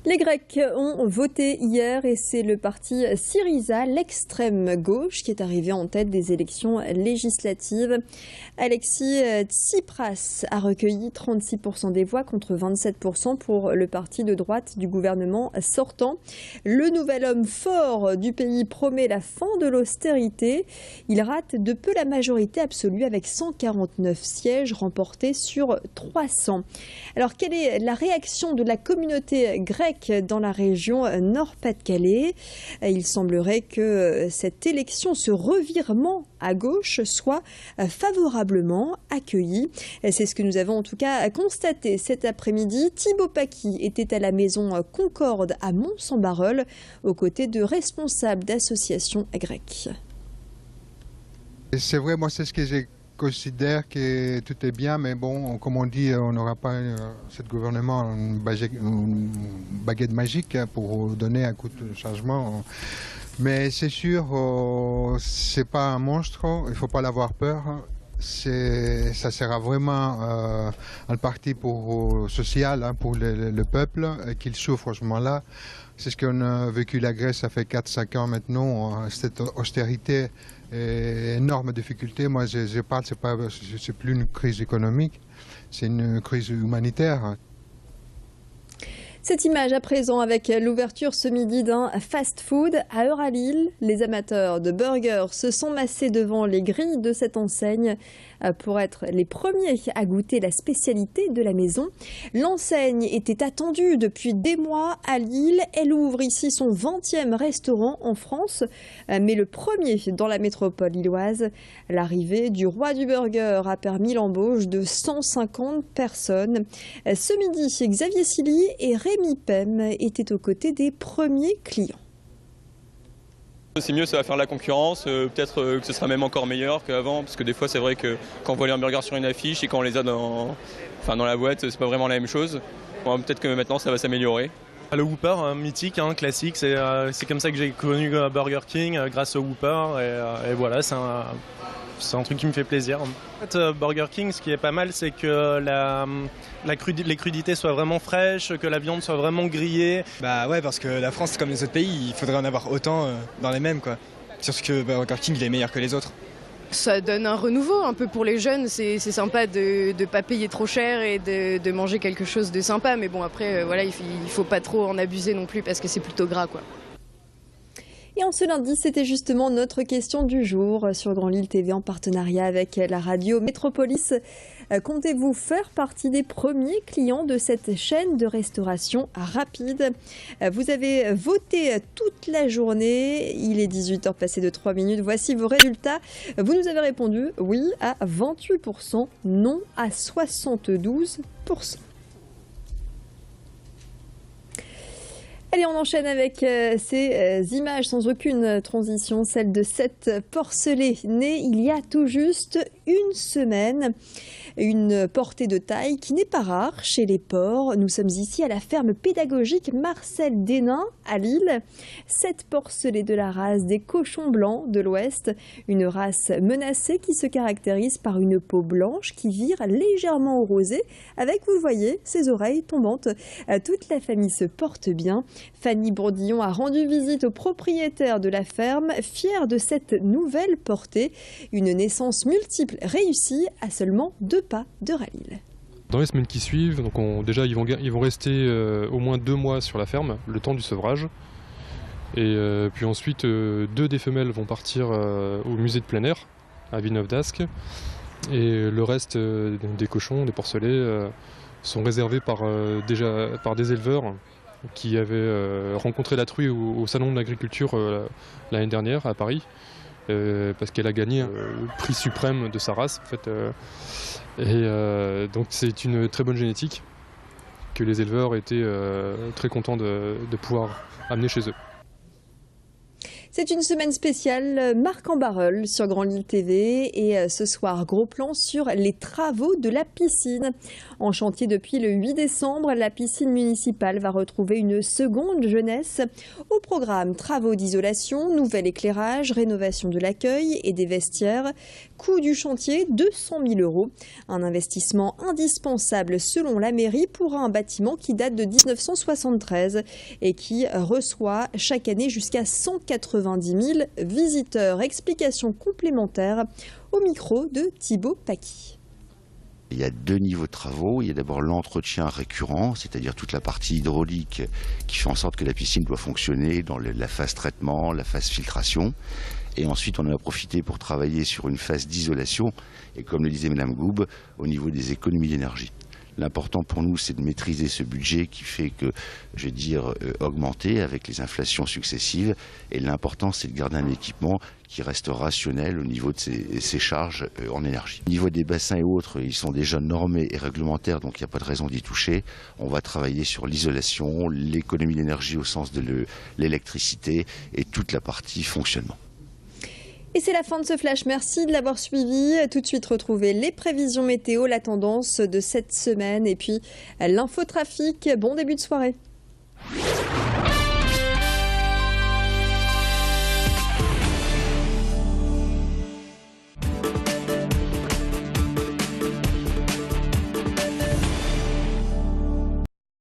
Les Grecs ont voté hier et c'est le parti Syriza, l'extrême gauche, qui est arrivé en tête des élections législatives. Alexis Tsipras a recueilli 36% des voix contre 27% pour le parti de droite du gouvernement sortant. Le nouvel homme fort du pays promet la fin de l'austérité. Il rate de peu la majorité absolue avec 149 sièges remportés sur 300. Alors quelle est la réaction de la communauté grecque dans la région Nord-Pas-de-Calais? Il semblerait que cette élection, ce revirement à gauche, soit favorablement accueilli. C'est ce que nous avons en tout cas constaté cet après-midi. Thibaut Paqui était à la maison Concorde à Mons-en-Barœul aux côtés de responsables d'associations grecques. C'est vrai, moi c'est ce que j'ai considère que tout est bien, mais bon, comme on dit, on n'aura pas ce gouvernement une baguette magique pour donner un coup de changement. Mais c'est sûr, c'est pas un monstre, il ne faut pas l'avoir peur. Ça sera vraiment un parti pour social, pour le peuple, qu'il souffre à ce moment-là. C'est ce qu'on a vécu la Grèce, ça fait 4-5 ans maintenant, cette austérité. Énorme difficulté. Moi, je parle, c'est plus une crise économique, c'est une crise humanitaire. Cette image à présent avec l'ouverture ce midi d'un fast-food à Euralille. Les amateurs de burgers se sont massés devant les grilles de cette enseigne pour être les premiers à goûter la spécialité de la maison. L'enseigne était attendue depuis des mois à Lille. Elle ouvre ici son 20e restaurant en France, mais le premier dans la métropole lilloise. L'arrivée du roi du burger a permis l'embauche de 150 personnes. Ce midi, Xavier Silly et Rémi Pem étaient aux côtés des premiers clients. C'est mieux, ça va faire la concurrence, peut-être que ce sera même encore meilleur qu'avant, parce que des fois c'est vrai que quand on voit les hamburgers sur une affiche et quand on les a dans la boîte, c'est pas vraiment la même chose. Bon, peut-être que maintenant ça va s'améliorer. Le Whopper, mythique, classique, c'est comme ça que j'ai connu Burger King, grâce au Whopper, et voilà, c'est un truc qui me fait plaisir. En fait, Burger King, ce qui est pas mal, c'est que les crudités soient vraiment fraîches, que la viande soit vraiment grillée. Bah ouais, parce que la France, c'est comme les autres pays, il faudrait en avoir autant dans les mêmes, quoi. Surtout que Burger King, il est meilleur que les autres. Ça donne un renouveau un peu pour les jeunes, c'est sympa de ne pas payer trop cher et de manger quelque chose de sympa. Mais bon, après, voilà, il faut pas trop en abuser non plus parce que c'est plutôt gras, quoi. Et en ce lundi, c'était justement notre question du jour sur Grand Lille TV en partenariat avec la radio Métropolis. Comptez-vous faire partie des premiers clients de cette chaîne de restauration rapide? Vous avez voté toute la journée. Il est 18h passé de 3 minutes. Voici vos résultats. Vous nous avez répondu oui à 28%, non à 72%. Allez, on enchaîne avec ces images sans aucune transition, celle de cette porcelée née il y a tout juste une semaine. Une portée de taille qui n'est pas rare chez les porcs. Nous sommes ici à la ferme pédagogique Marcel Dénin à Lille. Cette porcelée de la race des cochons blancs de l'Ouest, une race menacée qui se caractérise par une peau blanche qui vire légèrement au rosé avec, vous le voyez, ses oreilles tombantes. Toute la famille se porte bien. Fanny Bourdillon a rendu visite au propriétaire de la ferme, fière de cette nouvelle portée. Une naissance multiple réussie à seulement 2 pas d'Euralille. Dans les semaines qui suivent, donc déjà ils vont rester au moins 2 mois sur la ferme, le temps du sevrage. Et puis ensuite, 2 des femelles vont partir au musée de plein air, à Villeneuve-d'Ascq. Et le reste des cochons, des porcelets, sont réservés par des éleveurs qui avaient rencontré la truie au salon de l'agriculture l'année dernière à Paris. Parce qu'elle a gagné le prix suprême de sa race en fait. Donc c'est une très bonne génétique que les éleveurs étaient très contents de pouvoir amener chez eux. C'est une semaine spéciale Marc-en-Barœul sur Grand Lille TV et ce soir, gros plan sur les travaux de la piscine. En chantier depuis le 8 décembre, la piscine municipale va retrouver une seconde jeunesse. Au programme, travaux d'isolation, nouvel éclairage, rénovation de l'accueil et des vestiaires. Coût du chantier, 200 000 €. Un investissement indispensable selon la mairie pour un bâtiment qui date de 1973 et qui reçoit chaque année jusqu'à 190 000 visiteurs. Explication complémentaire au micro de Thibaut Paqui. Il y a 2 niveaux de travaux. Il y a d'abord l'entretien récurrent, c'est-à-dire toute la partie hydraulique qui fait en sorte que la piscine doit fonctionner dans la phase traitement, la phase filtration. Et ensuite, on en a profité pour travailler sur une phase d'isolation et, comme le disait Mme Goub, au niveau des économies d'énergie. L'important pour nous, c'est de maîtriser ce budget qui fait que, je vais dire, augmenter avec les inflations successives. Et l'important, c'est de garder un équipement qui reste rationnel au niveau de ses charges en énergie. Au niveau des bassins et autres, ils sont déjà normés et réglementaires, donc il n'y a pas de raison d'y toucher. On va travailler sur l'isolation, l'économie d'énergie au sens de l'électricité et toute la partie fonctionnement. Et c'est la fin de ce flash. Merci de l'avoir suivi. Tout de suite, retrouvez les prévisions météo, la tendance de cette semaine et puis l'infotrafic. Bon début de soirée.